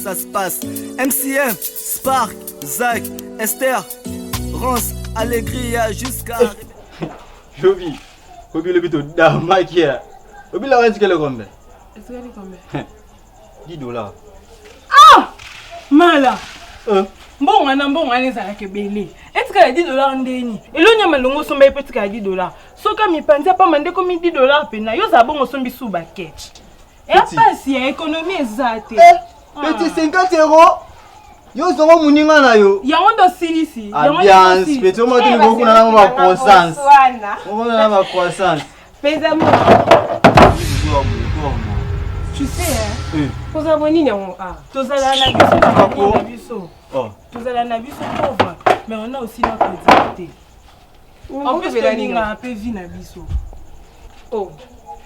ça se passe. MCM, Spark, Zach, Esther, Rance, Allegria jusqu'à... Jovi le bito d'Amakia. Obi la rente quelle combien? Est-ce qu'elle est combien? $10. Ah! Mala! Bon, on a les arcs belé. Est-ce qu'elle a $10 en déni? Et l'on y a malongo son bail petit qu'à $10. So comme il pense pas mandé comme $10 pena, yo za bon son bisou baquet. Et pas si économie exacte. Petit 50 €. Yo zongo muninga na yo. Ya ondo silisi. Ambiance, petit on m'a dit beaucoup na ma croissance. On a ma croissance. Pesa moi. Tu sais hein? Pour abonner non ah. Tous allons na biso. Oh. Tous allons na biso pauvre, mais on a aussi notre dignité. En plus on a un peu vie na biso. Oh.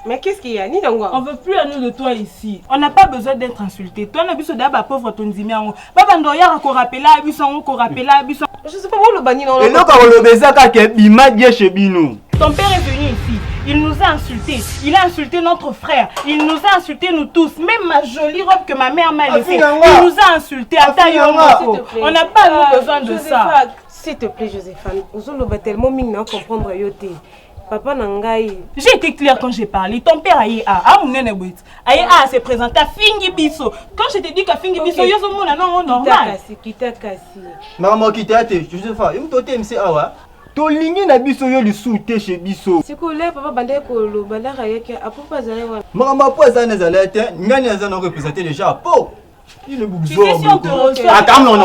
Mais qu'est-ce qu'il y a? Ni d'angwa. On veut plus à nous de toi ici. On n'a pas besoin d'être insulté. Toi, on a besoin d'aba pauvre ton dimian. Baba ndoya ko rappeler abiso ko rappeler abiso. Je sais pas où le bani non. Et là quand le beza ka ke bima die chez bino. Ton père est venu ici. Il nous a insultés. Il a insulté notre frère. Il nous a insultés nous tous. Même ma jolie robe que ma mère m'a laissée. Il nous a insultés. On n'a pas besoin de ça. S'il te plaît, Joséphine. Ozolo va tellement mignon comprendre yoté. Papa Nangai. J'ai été claire quand j'ai parlé. Ton père Aïe s'est présenté à Fingi Bisso. Quand je t'ai dit qu'à Fingi Bisso, il y a ce monde non normal. Kita kasi. Maman qui t'a été, Joséphine, il m'a dit awa. To lingi na biso yo li soute chez biso. Siko le papa bande ko lo bala kayeke apo pas zale wana. Maman po za na zale te, ngani za na représenter déjà po. Il est bougeot. Attends non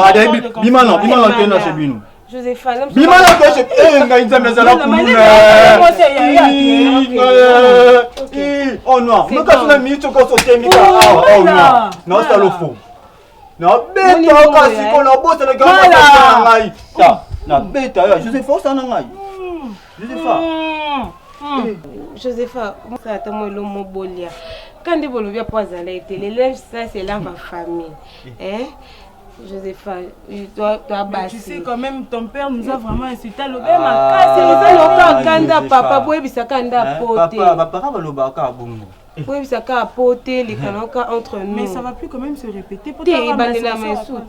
bima non tena chez bino. Joséphine. Bima non que chez ngai nzambe za la kumuna. Oh non, me ka sona mi choko so temi ka. Oh non. Non ça le faux. Non beta ka siko na bossa na gamba ngai. Ta. Na beta ya Joséphine ça na ngai. Joséphine, ça attend moi le mot bolia. Quand des bolivia poisson la télé, l'élève ça c'est là ma famille. Hein? Joséphine, toi tu sais quand même ton père nous a vraiment insulté le bébé ma casse, kanda papa boy bisaka nda pote. Papa va lo baka bongo. Oui, ça a porté les canons entre nous. Mais ça va plus quand même se répéter pour toi.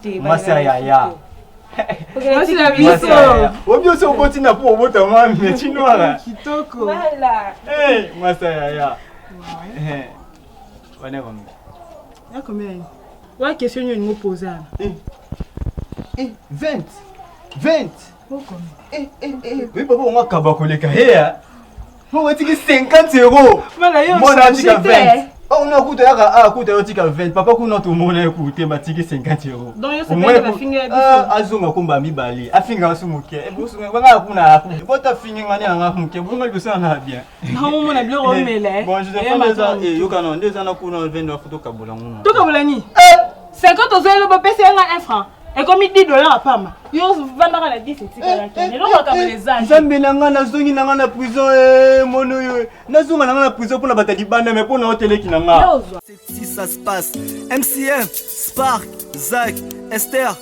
T'es moi c'est yaya. Merci la biso. Obio so boti na po bota ma me chinoala. Kitoko. Voilà. Eh, moi c'est yaya. On est comme. Ya combien? Ouais, question nous poser. 20. Pourquoi? Oui papa on va kabakoleka here. Moi tiki 50 €. Moi na tika 20. On a coûté à coûter au tika 20. Papa ko na to mona écouter ma tiki 50 €. Donc yo c'est pas la finga biso. Azonga komba mibali. Afinga sumuke. Bosu nga kuna. Bota finga ngani nga muke. Bonga biso na bien. Non mon na bien remele. Bon je sais pas ça et yo kana ndeza na kuna 20 photo kabola ngona. To kabola ni? 50 € le ba pese nga 1 franc. Et comme $10 à Pama, yo vendra la 10 c'est ça. Et donc on va les âges. Zambe nanga na zongi nanga na prison mono yo. Na zonga nanga na prison pour la bataille banda mais pour na hôtel ki nanga. C'est si ça se passe. MCM, Spark, Zach, Esther,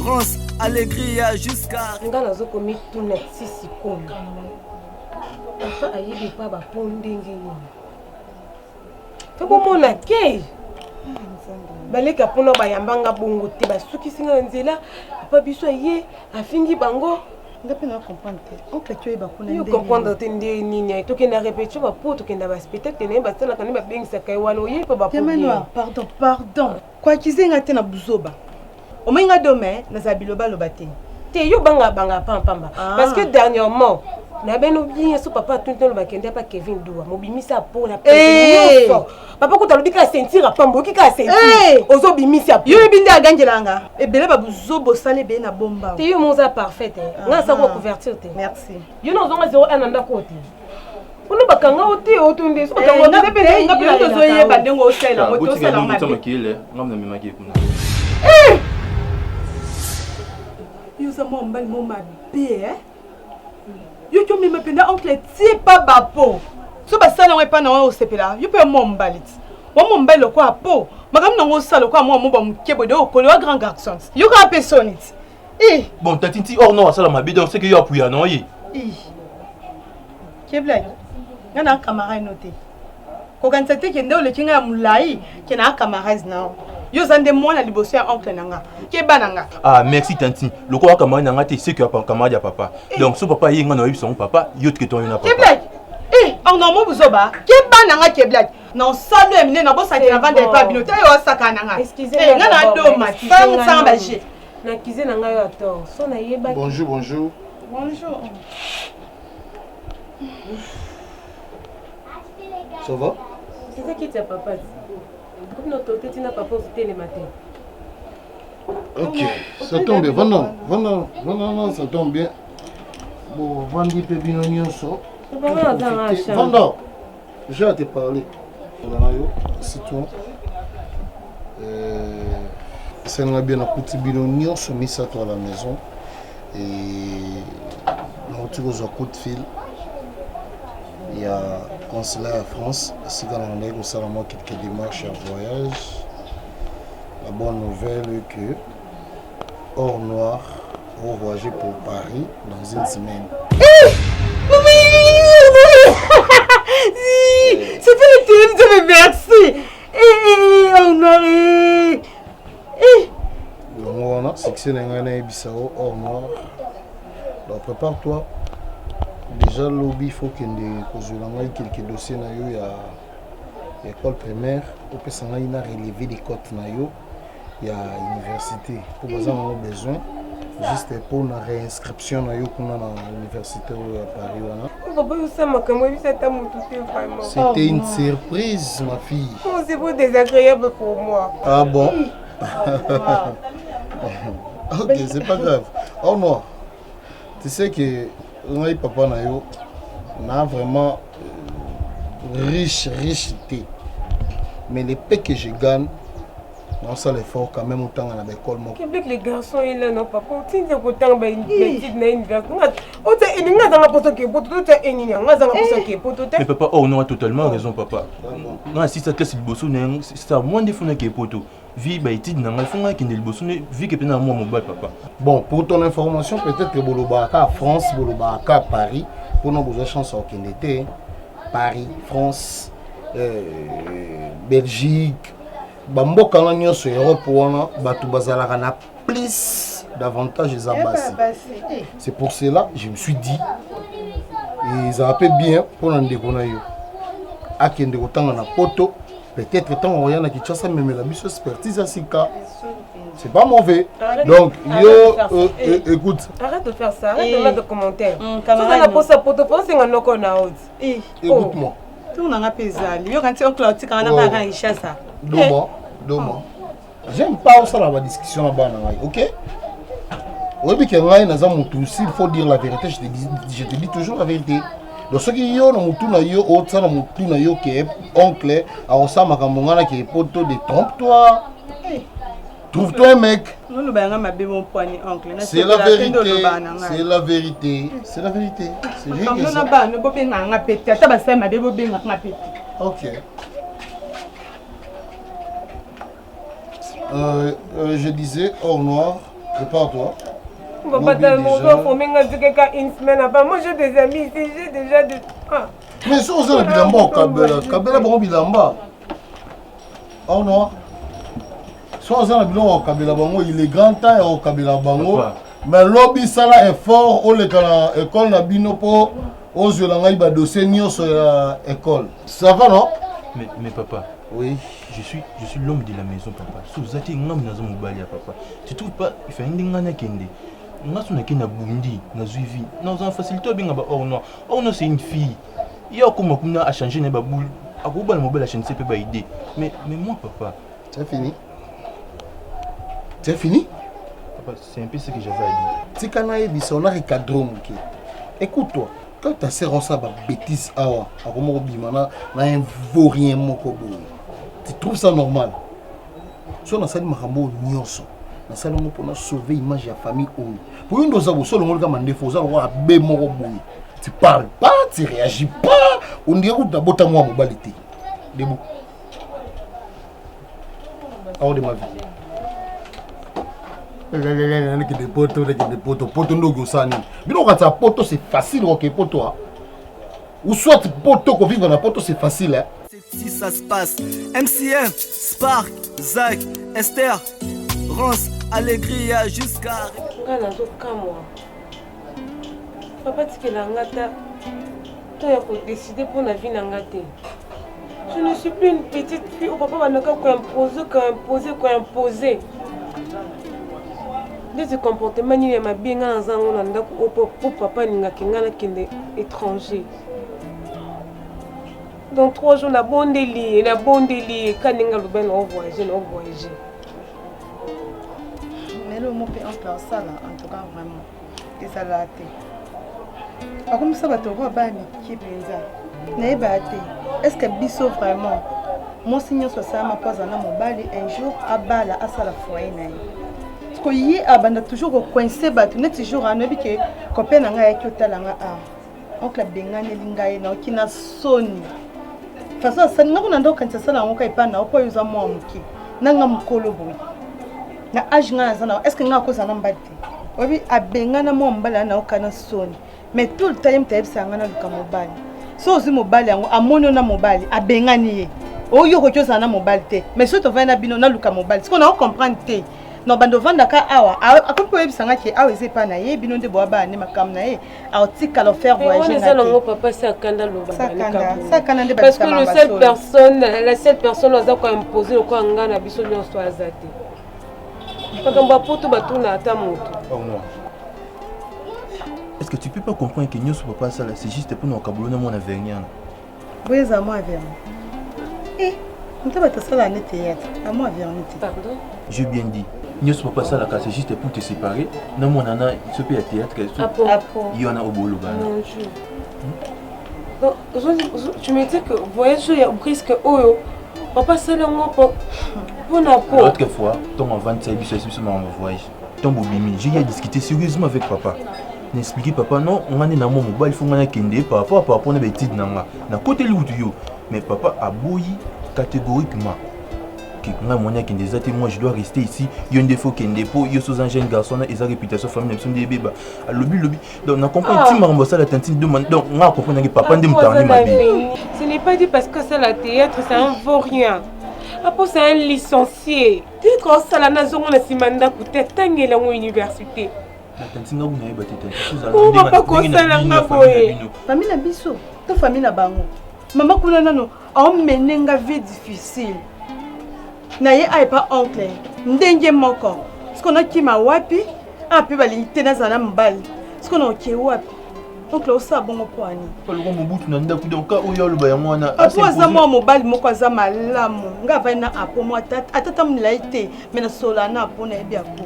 Rance, Allegria jusqu'à ngana zo komi tuna sisi konga. Papa ayebi pa ba pondenge yo. Febo mona ke. Baleka pona bayambanga bongo te basuki singa nzela papa biso ye afingi bango ndape na comprendre oncle tu eba kuna ndenge yo comprendre te ndenge nini to kenda répétition ba poto kenda ba spectacle ne ba sala kana ba bengisa kai wana ye pa ba pondé pardon kwa kizenga te na buzoba omenga dome na zabiloba lobate te yo banga pamba parce que dernièrement na beno bien so papa tout le bakende pa Kevin Doua mobimisa po na papa ko talo dika sentir pambo ki ka sentir ozo bimisa yo bindi agangelanga ebele ba buzobo sale be na bomba te yo moza parfait nga sa ko couverture te merci yo no zonga 01 anda côté ono bakanga oti otunde so tango na be nga pe to zo ye bandengo osela moto osela ma makile ngamna memaki kuna yo sa mo mbali mo mabe yo tu me penda oncle ti pa bapo so ba sala we pa na o sepela yo pe mo mbalit wo mo mbelo kwa po magam na ngo sala kwa mo ba mkebo de okolo wa grand garçon yo ka personnalité bon tatinti or non sala ma bidon c'est que yo apuya non yi kebla ngana camarade noté ko kan tete ke ndole kinga mulai ke na camarade na Yo zande mwana liboso ya oncle nanga. Keba nanga. Ah, merci tanti. Le quoi kamari nanga te c'est que kamari ya papa. Donc so papa yinga na son papa, yo te ton na papa. Keblak. On a mo buzoba. Keba nanga keblak. Non salo emine na bosa ki na vendre pas binote yo saka nanga. Excusez-moi. Ngana do ma sans baché. Na kize nanga yo ator. So na yeba. Bonjour, bonjour. Bonjour. Ça va? C'est ça qui t'a papa. Comme notre tête n'a pas posé le matin. Ok, ça tombe bien. Voilà, ça tombe bien. Bon, Vandi Pebinonion, ça. Vanda, j'ai à te parler. C'est toi. Ça n'a bien un petit binonion, se mis ça toi à la maison. Et tu as un coup de fil. Il y a consulat à France. Si dans l'année, nous avons quelques démarches à voyage. La bonne nouvelle est que Or Noir va voyager pour Paris dans une semaine. C'était le téléphone, mais merci. Or Noir. Donc, succès dans Bissau, Or Noir. Donc, prépare-toi. Déjà, lobby, il faut qu'il y ait quelques dossiers. Il y a l'école primaire, il y a relevé des cotes. Il y a l'université. Pour les gens ont besoin, juste pour une réinscription à l'université à Paris. C'était une surprise, ma fille. C'est pas désagréable pour moi. Ah bon? Ok, c'est pas grave. Oh non, tu sais que papa n'a vraiment riche. Mais les paix que je gagne, on sent l'effort quand même autant à l'école. Québec, les garçons, ils n'ont pas. Si c'est autant de mais papa, oh non, totalement raison, papa. Non, si ça casse le bosso, c'est moins de fonds qui est poteau. Vie, bah, il n'a pas qui n'est le bosso, vie qui est pénal moi, mon boy, papa. Bon, pour ton information, peut-être que Bolobaka, France, Bolobaka, Paris, pour nos besoins chances au Kennedy, Paris, France, Belgique, Bambo Kalagnon sur Europe, Batou Bazalakana, plus davantage les ambassades. C'est pour cela je me suis dit, ils appellent bien pour un déconnaïo. À qui on a poto, peut-être tant on rien à Kinshasa, mais la mission expertise à Sika. C'est pas mauvais. Donc, écoute. Arrête de faire ça, arrête de mettre de commentaires. Écoute-moi. J'aime pas ça la discussion là-bas, ok? Oui, mais il faut dire la vérité, je te dis toujours la vérité. Donc, ce qui est oncle, trompe-toi. Trouve-toi un mec. C'est la vérité. C'est la vérité. C'est la vérité. C'est rien que ça. Ok. Je disais, Or Noir, prépare-toi. Moi j'ai des amis ici, j'ai déjà des... Mais si on a bilamba au Kabela bon bilamba. Or Noir. Si on a bilamba au Kabela bango, il est grand temps au Kabela bango. Mais lobby ça là est fort, on est à l'école na binopo, on se l'a ba dossier nio sur l'école. Ça va non? Mais papa. Oui. Je suis l'homme de la maison, papa. Si vous êtes un homme dans mon balia, papa. Tu trouves pas, il fait un dingana kende. On a son na bundi, na zuivi. Nous en facilité bien ba Or Noir. Or Noir c'est une fille. Il y a comme on a changé na baboul. A ko ba le mobile a changé pas idée. Mais moi papa, c'est fini. C'est fini? Papa, c'est un peu ce que j'avais à dire. Si kana yebi on a recadré mon qui. Écoute-toi. Quand ta sœur on ça ba bêtise awa, a comment bimana na un vaurien moko bo. Tu trouves ça normal? Si on a ça, on a sauver l'image de la famille. Pour une dose, tu parles pas, tu réagis pas. On dirait que tu as beau moi mobilité. Debout. Hors de ma vie. Des potos, c'est facile, ok, poto. Ou soit poto, qu'on vive dans la poto, c'est facile. si ça se passe. MCM, Spark, Zach, Esther, Rance, Allegria jusqu'à... Papa tikela ngata to ya ko décider pour la vie ngate. Je ne suis plus une petite fille où papa va ne qu'imposer. Des comportements ni ma bien dans un endroit pour papa ninga kingana kende étranger. Dans 3 jours la bonne délire, quand ninga le ben on voyager. Mais le mot peut entrer en salle en tout cas vraiment. Et ça l'a été. Comme ça va te voir bani qui benza. Est-ce que biso vraiment mon signal soit ça ma pose en mobile un jour à bala à ça la foyer naï. Parce que y abanda toujours coincé batu net toujours en obi que copain nga yaki otalanga a. Oncle bengane lingaye na okina soni. Façon ça nga kuna ndo kanisa sala ngoka ipana opo yuza mo amuki. Nanga mukolo boy. Na age nga zana est-ce que nga ko zana mbati. Obi abengana mo mbala na okana soni. Mais tout le temps tu es sangana luka mobile. So ozi mobile yango amoni na mobile abengani ye. Oyo ko tyoza na mobile te. Mais so to vana bino na luka mobile. Ce qu'on a comprendre te. No bando vanda ka awa. Akopo yebisanga ke awa ezepa na ye bino nde boaba ne makam na ye. Aotika lo faire voyager na. Mais papa sakanda lo baba. Sakanda nde parce que la seule personne oza ko imposer ko ngana biso nyonso azate. Pakamba poto batuna ata moto. Est-ce que tu peux pas comprendre que nous ne pas ça là, c'est juste pour nous caboulons mon avenir. Oui, ça moi avenir. Eh, on t'a pas ça là net théâtre. À moi avenir. Pardon? J'ai bien dit. Nous ne pas ça là, c'est juste pour te séparer. Non mon nana, ce pays à théâtre il y en a au boulot là. Donc, tu me dis que voyage il y a presque oh papa ça là moi pour na peau. L'autre fois, ton avant de ça sur mon voyage. Ton bobimi, j'ai discuté sérieusement avec papa. N'expliquer papa non on a na mon mobile il faut ngana kende par rapport à na bêtise nanga na côté l'audio mais papa a bouilli catégoriquement que nga monia kende zati moi je dois rester ici yon défaut kende po yo sous un jeune garçon et sa réputation famille sont des bébés à lobby donc on comprend ti maramba ça la tantine demande donc on a comprendre que papa ndem tarni ma vie. Ce n'est pas dit parce que c'est la théâtre c'est un vaurien. Après c'est un licencié. Tu quand ça la nation on a simanda coûter tangela à université. Oh papa kosala nga boye. Famille na biso, to famille na bango. Maman kuna nano a menenga vie difficile. Na ye ay pas oncle. Ndenge moko. Ce qu'on a qui ma wapi, a pe bali tena zana mbali. Ce qu'on a qui wapi. Oncle osa bongo poani. Pas le bon bout na ndaku donc ka oyo loba ya mwana. Apo za mo mobile moko za malamu. Nga va na apo mo atata mlaite mais na sola na apo na ebia ko.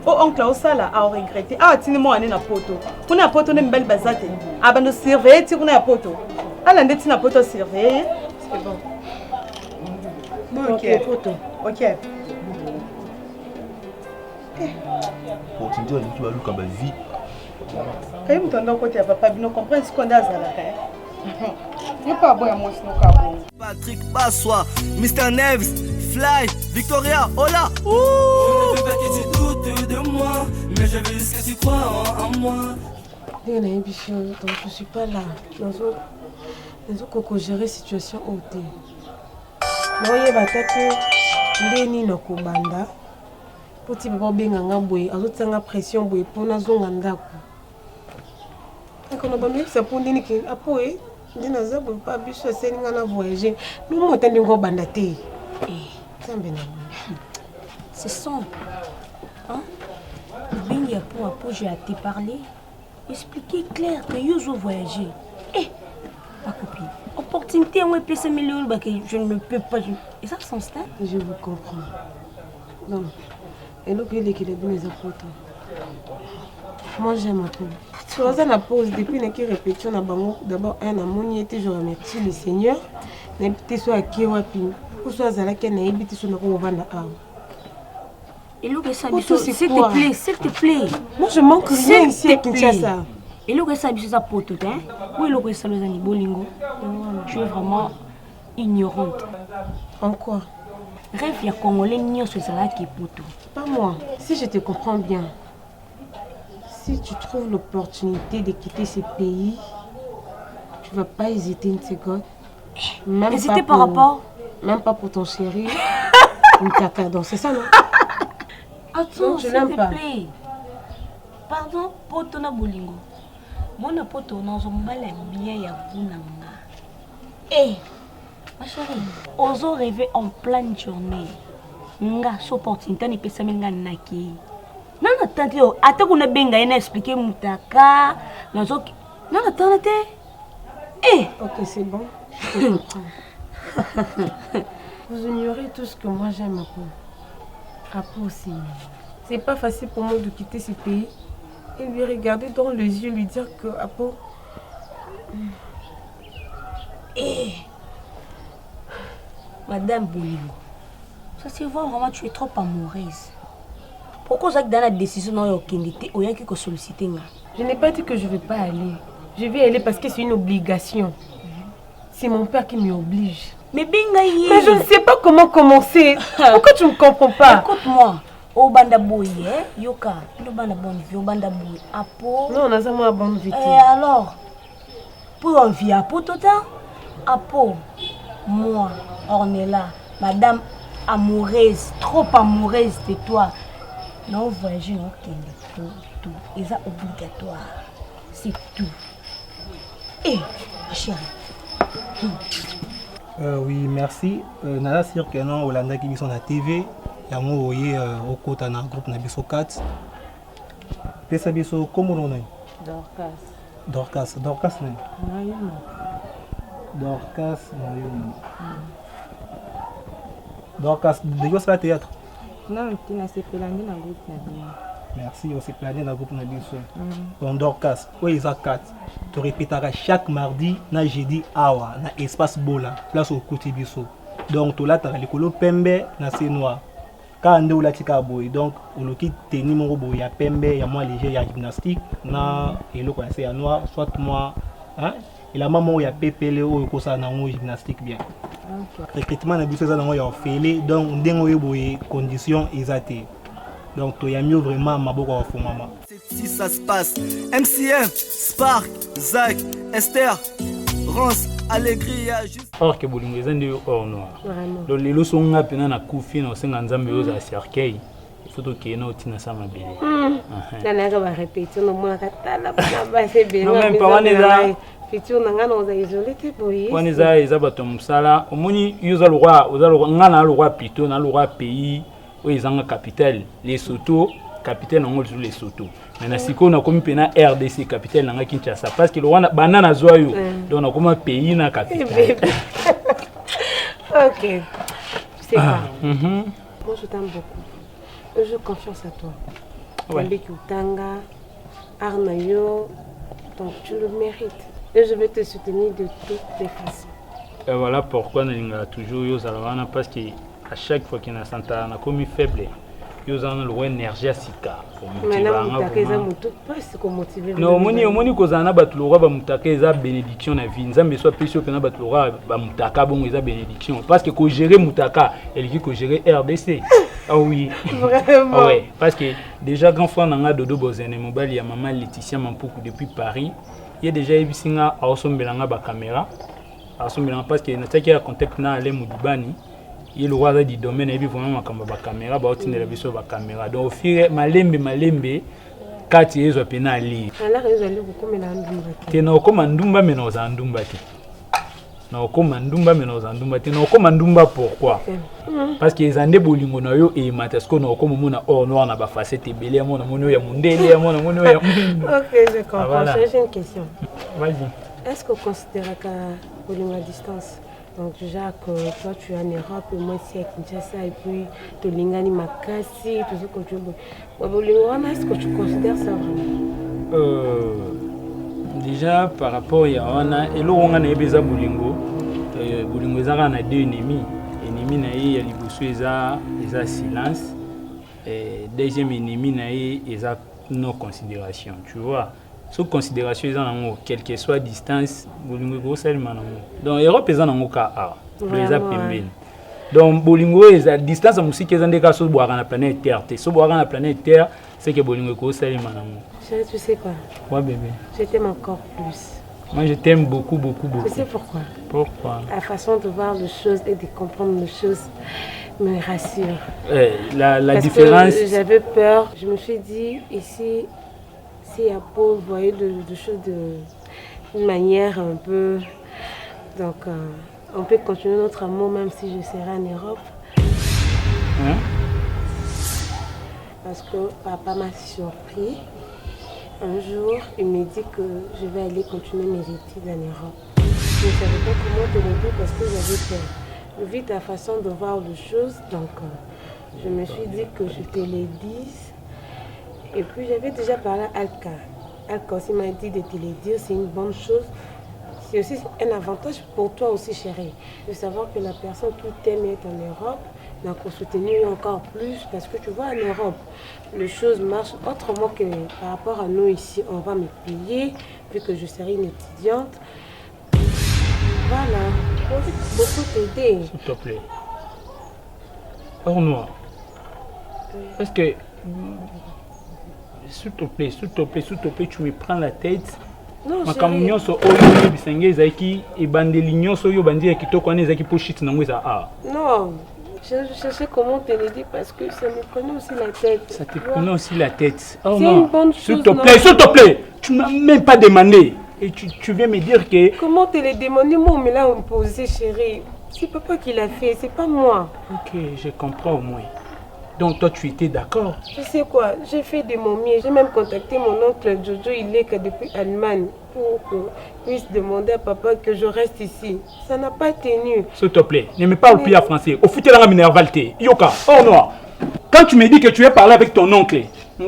Oh oncle osala a regretté ah tini mo ane na poto kuna poto ne mbeli bazate abando surveiller ti kuna poto ala ndeti na poto surveiller c'est bon OK poto OK pour te dire tu vas luka ba vie kayi mtondo côté ya papa bino comprendre ce qu'on a zala ka yo pas boya mo sino ka bon Patrick Bassois, Mr Neves, Fly, Victoria, hola. Je ne veux pas que tu doutes de moi, mais je veux juste que tu crois en moi. Je suis pas là. Dans un gérer situation haute. Moi, je vais ndeni na kobanda. Poti baba benga ngabwe, azotanga pression boye pona zonga ndako. Quand on a mis ça pour ndeni ki apoe, ndina zabo pa biso seninga na voyager. Nous mo tandi ngo banda te. C'est sombre. Hein? Bien pour j'ai à te parler. Expliquer clair que je veux voyager. Eh, ma copine. Opportunité, on peut se millions, je ne peux pas. Et ça, c'est son stade. Je vous comprends. Non. Et l'autre, il est qu'il est bien les apôtres. Moi, j'aime un peu. Tu vois, la pause, depuis que répétition, d'abord, un amour, je remercie le Seigneur. N'habitez soit à Kiwapi. Ou soit à la Kenya, habitez sur le Rwanda. Et l'autre, ça, s'il te plaît, s'il te plaît. Moi, je manque rien ici à Kinshasa. Et l'autre, ça, ça pote, hein? Oui, l'autre, ça, les animaux lingo. Tu es vraiment ignorante. En quoi? Rêve, il y a Congolais, n'y a ce là qui est poteau. Pas moi. Si je te comprends bien, si tu trouves l'opportunité de quitter ce pays, tu vas pas hésiter une seconde. Hésiter par rapport. Même pas pour ton chéri. Moutaka, donc c'est ça, non? Attends, je s'il l'aime te pas. plaît. Pardon, poto na bolingo. Mon poto na zombala bien ya bunanga. Eh, ma chérie, oso rêver en pleine journée. Nga so opportunité ni pesa menga naki. Non attends yo, ata kuna benga ina expliquer mutaka, nazo non attends te. Eh, ok, c'est bon. Vous ignorez tout ce que moi j'aime, Apo. Apo aussi. C'est pas facile pour moi de quitter ce pays et lui regarder dans les yeux, lui dire que Apo. Eh, Madame Bolingo, ça se voit vraiment tu es trop amoureuse. Pourquoi ça que dans la décision non yokindité ou yanki ko solliciter nga? Je n'ai pas dit que je ne vais pas aller. Je vais aller parce que c'est une obligation. C'est mon père qui m'y oblige. Mais bingaye. Mais je ne sais pas comment commencer. Pourquoi tu ne comprends pas? Écoute-moi. Au banda boy, yoka, le banda bonne vie, au banda boy. Apo. Non, on a jamais bonne vie. Et alors, pour en vie, Apo total, Apo, moi, Ornella, madame amoureuse, trop amoureuse de toi. Non, voyager, non, tout. Et ça obligatoire. C'est tout. Et, chérie. Oui, merci. Nala sûr que non, Olanda qui sont à TV. Ya mo voyé au côté d'un groupe Nabiso 4. Pesa biso comment on est? Dorcas non. Dorcas non. Dorcas, de quoi c'est le théâtre? Non, tu n'as pas plané dans le groupe Nabiso. Merci, on s'est plané dans le groupe Nabiso. On Dorcas, oui, ils ont 4. Tu répéteras chaque mardi, na jeudi, awa, na espace bola, place au côté biso. Donc, tu l'as dans les couleurs pembe, na c'est noir. Quand on a tika boy, donc on a quitté numéro boy, il y a pembe, il y a moins léger, il y a gymnastique, na et le quoi c'est à noir, soit moi, hein, et la maman il y a pépélé ou quoi ça na gymnastique bien. Recrutement na biso ça na yo félé, donc ndengo yo boy conditions exactes. Donc il y a mieux vraiment maboko wa fo maman. Si ça se passe, MCM, Spark, Zach, Esther, Rance, Allegria, juste. Or que bolingo ezande or noir. Donc les leçons nga pena na kufi na osenga nzambe yo za cercueil. Il faut que na otina sa mabele. Nana va répéter no mwa katala bana ba se be. Non même pas waneza. Fitu na ngana oza isolé te boyi. Waneza eza bato musala. Omoni yo za le roi ngana le roi plutôt na le roi pays où ils ont capitale les Soto capitaine en sur les Soto. Mais si on a comme pena RDC capitaine na Kinshasa parce que le roi banana zoyo donc on a comme pays na capitale. OK. C'est ça. Moi je t'aime beaucoup. J'ai confiance à toi. Ouais. Tanga Arnayo, donc tu le mérites. Et je vais te soutenir de toutes les façons. Et voilà pourquoi on a toujours yo zalwana parce que à chaque fois qu'il y a un santa on a comme faible. Yo zana le énergie à sika. Non, moni kozana batulora ba mutaka eza bénédiction na vie. Nzambe soit plus sûr que na batulora ba mutaka bon eza bénédiction parce que ko gérer mutaka, elle qui ko gérer RDC. Ah oui. Vraiment. Ah ouais, parce que déjà grand fois nanga dodo bozene mobile ya maman Laetitia Mampuku depuis Paris. Il y a déjà ebisinga aosombelanga ba caméra. Aosombelanga parce que nataki ya contact na ale mudibani. Il le roi du domaine et puis vraiment comme ba caméra ba otine la biso ba caméra donc au fur malembe kati ezo pena ali ala rezo ali kokomela ndumba te na okoma ndumba mais na za ndumba te na okoma ndumba mais na za ndumba te na okoma ndumba pourquoi parce que ezande bolingo na yo e matasko na okoma mona or noir na ba facette belé ya mona mono ya mundele ya mona mono ya OK je comprends. J'ai une question. Vas-y. Est-ce que vous considérez que bolingo à distance? Donc déjà que toi tu es en Europe et moi ici à Kinshasa et puis tu lingani makasi tout ce que tu veux. Est-ce que tu considères ça vraiment? Déjà par rapport à Yana et là on a ebeza bolingo bolingo ezaka na deux ennemis na ye ya liboso eza silence et deuxième ennemi na ye eza non considération tu vois. Sous considération, ils ont quelle que soit distance, bolingo seulement. Donc Europe ils ont ka a, les a pembeni. Donc bolingo est à distance musique ils ont des cas sur boire la planète Terre. Sur boire la planète Terre, c'est que bolingo seulement. Tu sais quoi? Ouais bébé. Je t'aime encore plus. Moi, je t'aime beaucoup, beaucoup, beaucoup. Tu sais pourquoi? Pourquoi? La façon de voir les choses et de comprendre les choses me rassure. La Parce différence... que j'avais peur. Je me suis dit, ici, si à Pau, vous voyez des choses d'une manière un peu... Donc, on peut continuer notre amour même si je serai en Europe. Hein? Parce que papa m'a surpris. Un jour, il me dit que je vais aller continuer mes études en Europe. Je ne savais pas comment te le dire parce que j'avais peur. Vu ta façon de voir les choses, donc je me suis dit que je te les dise. Et puis j'avais déjà parlé à Alka. Alka aussi m'a dit de te les dire, c'est une bonne chose. C'est aussi un avantage pour toi aussi, chérie, de savoir que la personne qui t'aime est en Europe. Donc, on soutenir encore plus parce que tu vois, en Europe, les choses marchent autrement que par rapport à nous ici. On va me payer vu que je serai une étudiante. Voilà, on veut beaucoup t'aider. S'il te plaît. Ornois. Parce que... S'il te plaît, tu me prends la tête. Non, chérie. Non. Je cherchais comment te le dire parce que ça me prenait aussi la tête. Ça te prenait aussi la tête. Oh, c'est une bonne chose. S'il te plaît, tu ne m'as même pas demandé. Et tu viens me dire que... Comment te le demander? Moi, on me l'a imposé, chérie. C'est papa qui l'a fait, c'est pas moi. Ok, je comprends au moins. Donc toi, tu étais d'accord? Tu sais quoi, j'ai fait de mon mieux. J'ai même contacté mon oncle Jojo, il est que depuis Allemagne, pour qu'il puisse demander à papa que je reste ici. Ça n'a pas tenu. S'il te plaît, ne me parle plus en français. Au foot, il y a une nervalité. Yoka, oh non. Quand tu me dis que tu es parlé avec ton oncle, si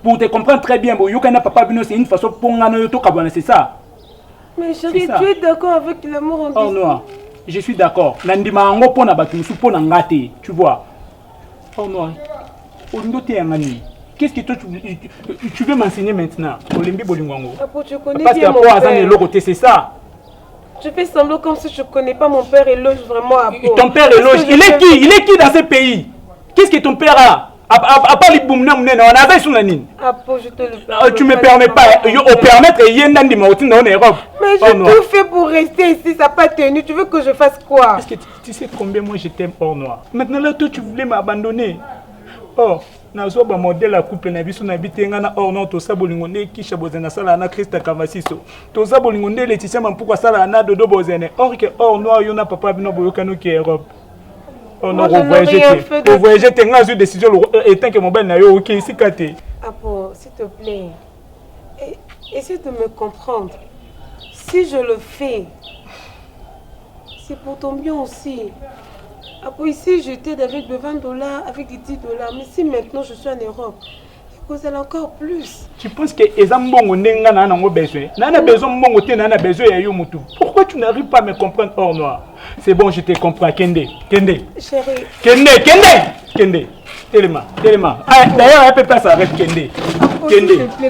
pour te comprendre très bien, c'est une façon pour c'est ça. Mais chérie, tu es d'accord avec l'amour en oh non. Je suis d'accord. Tu vois. Oh non. Qu'est-ce que toi tu veux m'enseigner maintenant? Tu connais parce bien mon père. C'est ça. Je fais semblant comme si je ne connais pas mon père éloge vraiment à Pau. Ton père éloge. Il est qui? Il est qui dans ce pays? Qu'est-ce que ton père a? À part les boumna, on avait sous la nine. Je te le permets. Tu me permets pas. Au permettre, il y a un de en Europe. Mais j'ai tout fait pour rester ici, ça n'a pas tenu. Tu veux que je fasse quoi? Parce que tu sais combien moi je t'aime, hors noir. Maintenant là, toi tu voulais m'abandonner. Oh, nazo ba modèle à couple na biso na bitengana hors noir to sabolingonde ki chabozena sala na Christa Kavasiso. To sabolingonde Laetitia Mampuko sala na dodo bozene. Or que hors noir yona papa bino boyokano ki Europe. Oh non, vous voyagez, tu as une décision et tant que mon bel n'a eu ok ici Kate. Apo, s'il te plaît, essaie de me comprendre. Si je le fais, c'est pour ton bien aussi. Apo, ici je t'aide avec de $20, avec des $10, mais si maintenant je suis en Europe, vous allez encore plus. Tu penses que les ambongo n'enga n'a besoin? N'a besoin mbongo te n'a besoin ya yo mutu. Pourquoi tu n'arrives pas à me comprendre hors noir? C'est bon, je te comprends, Kende. Chérie. Kende. Tellement. Ah, d'ailleurs, un peu pas ça avec Kende.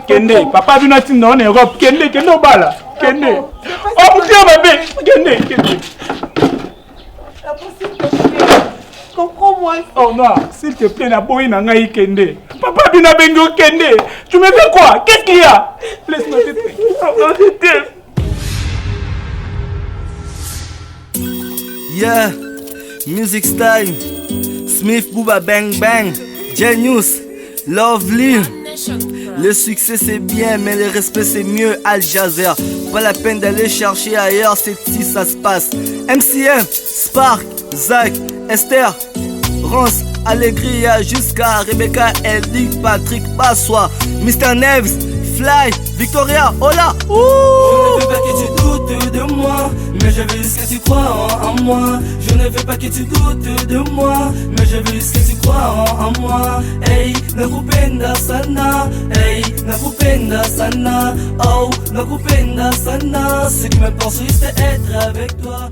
Kende. Papa vient de en Europe. Kende au bala. Kende. Oh mon Dieu, ma belle. Kende. Comprends-moi. Oh non, s'il te plaît, n'a pas eu Kende. Papa vient de Kende. Tu me fais quoi? Qu'est-ce qu'il y a? Laisse-moi te dire. Yeah, music style, Smith Booba Bang Bang, Genius, Lovely. Le succès c'est bien, mais le respect c'est mieux. Al Jazeera, pas la peine d'aller chercher ailleurs, c'est ici ça se passe. MCM, Spark, Zach, Esther, Rance, Allegria, jusqu'à Rebecca, Ellie, Patrick, Passois, Mr. Neves, Fly, Victoria, hola. Je ne veux pas que tu doutes de moi, mais je veux juste que tu crois en moi. Je ne veux pas que tu doutes de moi, mais je veux juste que tu crois en moi. Hey, nakupenda sana. Hey, nakupenda sana. Oh, nakupenda sana. Ce qui m'importe juste c'est être avec toi.